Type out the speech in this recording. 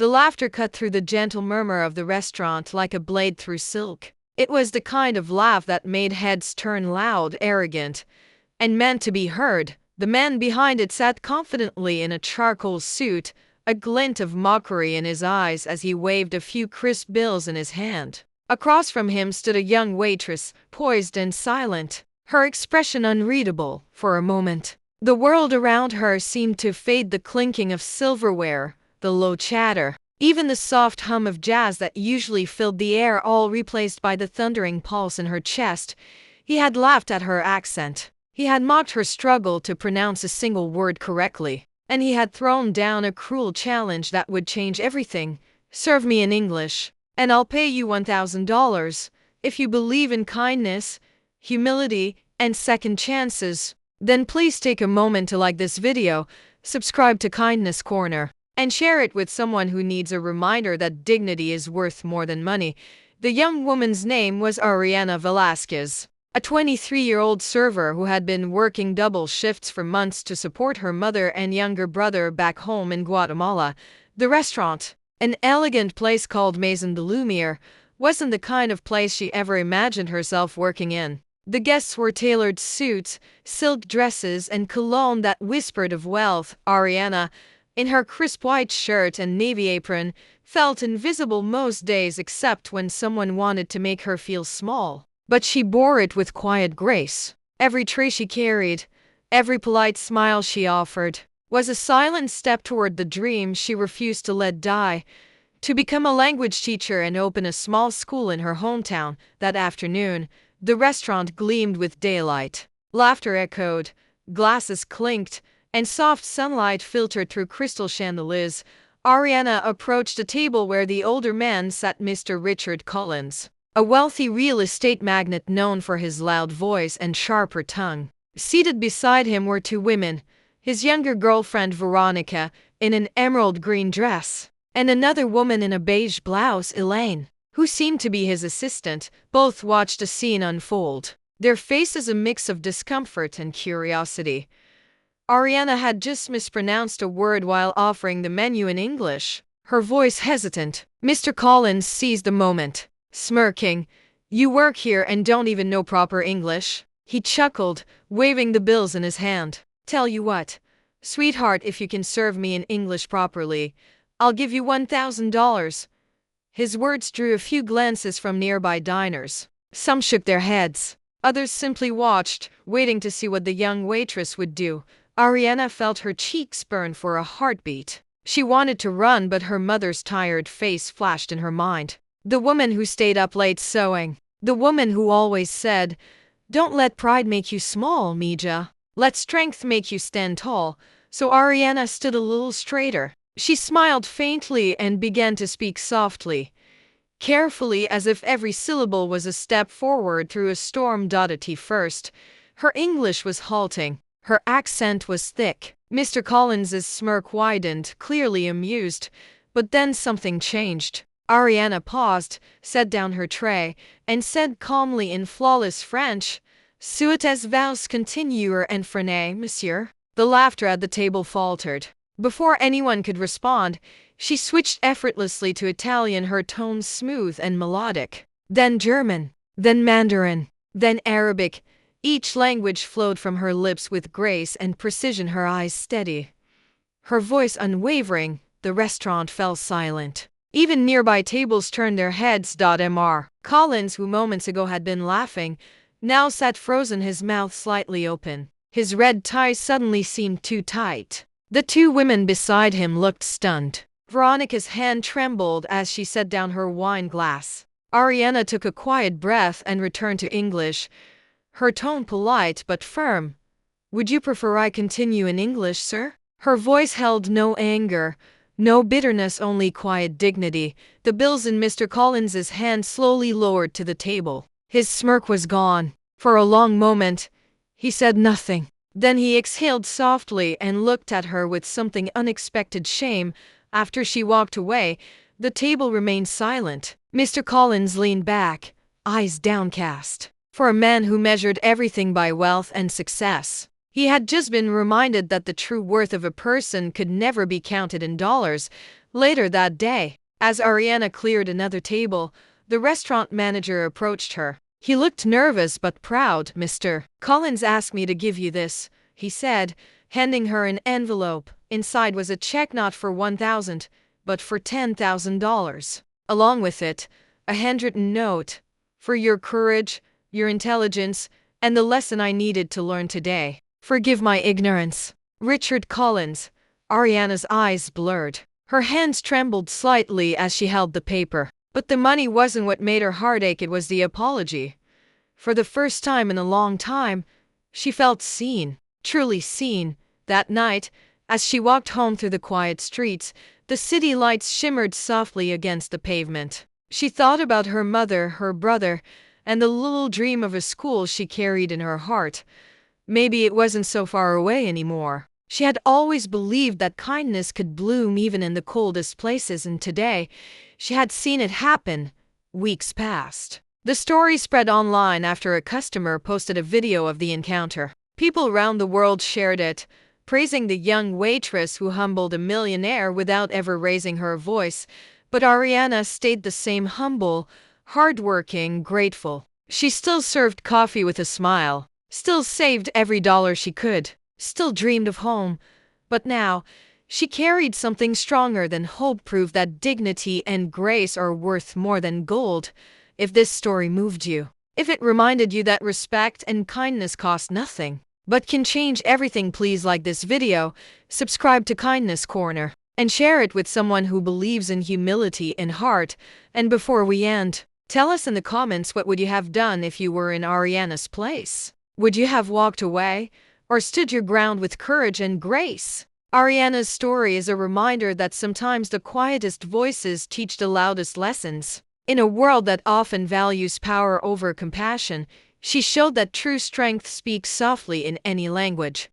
The laughter cut through the gentle murmur of the restaurant like a blade through silk. It was the kind of laugh that made heads turn loud, arrogant, and meant to be heard. The man behind it sat confidently in a charcoal suit, a glint of mockery in his eyes as he waved a few crisp bills in his hand. Across from him stood a young waitress, poised and silent, her expression unreadable. For a moment, the world around her seemed to fade, the clinking of silverware, the low chatter, even the soft hum of jazz that usually filled the air, all replaced by the thundering pulse in her chest. He had laughed at her accent. He had mocked her struggle to pronounce a single word correctly. And he had thrown down a cruel challenge that would change everything. "Serve me in English, and I'll pay you $1,000. If you believe in kindness, humility, and second chances, then please take a moment to like this video, subscribe to Kindness Corner, and share it with someone who needs a reminder that dignity is worth more than money." The young woman's name was Ariana Velasquez, a 23-year-old server who had been working double shifts for months to support her mother and younger brother back home in Guatemala. The restaurant, an elegant place called Maison de Lumiere, wasn't the kind of place she ever imagined herself working in. The guests wore tailored suits, silk dresses, and cologne that whispered of wealth. Ariana, in her crisp white shirt and navy apron, felt invisible most days except when someone wanted to make her feel small. But she bore it with quiet grace. Every tray she carried, every polite smile she offered, was a silent step toward the dream she refused to let die: to become a language teacher and open a small school in her hometown. That afternoon, the restaurant gleamed with daylight. Laughter echoed, glasses clinked, and soft sunlight filtered through crystal chandeliers. Ariana approached a table where the older man sat, Mr. Richard Collins, a wealthy real estate magnate known for his loud voice and sharper tongue. Seated beside him were two women, his younger girlfriend Veronica, in an emerald green dress, and another woman in a beige blouse, Elaine, who seemed to be his assistant. Both watched a scene unfold, their faces a mix of discomfort and curiosity. Ariana had just mispronounced a word while offering the menu in English, her voice hesitant. Mr. Collins seized the moment, smirking. "You work here and don't even know proper English?" He chuckled, waving the bills in his hand. "Tell you what, sweetheart, if you can serve me in English properly, I'll give you $1,000. His words drew a few glances from nearby diners. Some shook their heads. Others simply watched, waiting to see what the young waitress would do. Ariana felt her cheeks burn for a heartbeat. She wanted to run, but her mother's tired face flashed in her mind. The woman who stayed up late sewing. The woman who always said, "Don't let pride make you small, Mija. Let strength make you stand tall." So Ariana stood a little straighter. She smiled faintly and began to speak softly, carefully, as if every syllable was a step forward through a storm. At first, her English was halting. Her accent was thick. Mr. Collins's smirk widened, clearly amused. But then something changed. Ariana paused, set down her tray, and said calmly in flawless French, "Souhaitez vous continuer en français, monsieur?" The laughter at the table faltered. Before anyone could respond, she switched effortlessly to Italian, her tones smooth and melodic. Then German, then Mandarin, then Arabic. Each language flowed from her lips with grace and precision, her eyes steady, her voice unwavering. The restaurant fell silent. Even nearby tables turned their heads. Mr. Collins, who moments ago had been laughing, now sat frozen, his mouth slightly open. His red tie suddenly seemed too tight. The two women beside him looked stunned. Veronica's hand trembled as she set down her wine glass. Ariana took a quiet breath and returned to English, her tone polite but firm. "Would you prefer I continue in English, sir?" Her voice held no anger, no bitterness, only quiet dignity. The bills in Mr. Collins's hand slowly lowered to the table. His smirk was gone. For a long moment, he said nothing. Then he exhaled softly and looked at her with something unexpected shame. After she walked away, the table remained silent. Mr. Collins leaned back, eyes downcast. For a man who measured everything by wealth and success, He had just been reminded that the true worth of a person could never be counted in dollars. Later that day, as Ariana cleared another table, the restaurant manager approached her. He looked nervous but proud. "Mr. Collins asked me to give you this," he said, handing her an envelope. Inside was a check not for $1,000, but for $10,000. Along with it, a handwritten note, "For your courage, your intelligence, and the lesson I needed to learn today. Forgive my ignorance. Richard Collins." Ariana's eyes blurred. Her hands trembled slightly as she held the paper. But the money wasn't what made her heart ache, it was the apology. For the first time in a long time, she felt seen, truly seen. That night, as she walked home through the quiet streets, the city lights shimmered softly against the pavement. She thought about her mother, her brother, and the little dream of a school she carried in her heart. Maybe it wasn't so far away anymore. She had always believed that kindness could bloom even in the coldest places, and today, she had seen it happen. Weeks passed. The story spread online after a customer posted a video of the encounter. People around the world shared it, praising the young waitress who humbled a millionaire without ever raising her voice. But Ariana stayed the same, humble, hardworking, grateful. She still served coffee with a smile, still saved every dollar she could, still dreamed of home. But now, she carried something stronger than hope, proof that dignity and grace are worth more than gold. If this story moved you, if it reminded you that respect and kindness cost nothing, but can change everything, please like this video, subscribe to Kindness Corner, and share it with someone who believes in humility in heart. And before we end, tell us in the comments, what would you have done if you were in Ariana's place? Would you have walked away, or stood your ground with courage and grace? Ariana's story is a reminder that sometimes the quietest voices teach the loudest lessons. In a world that often values power over compassion, she showed that true strength speaks softly in any language.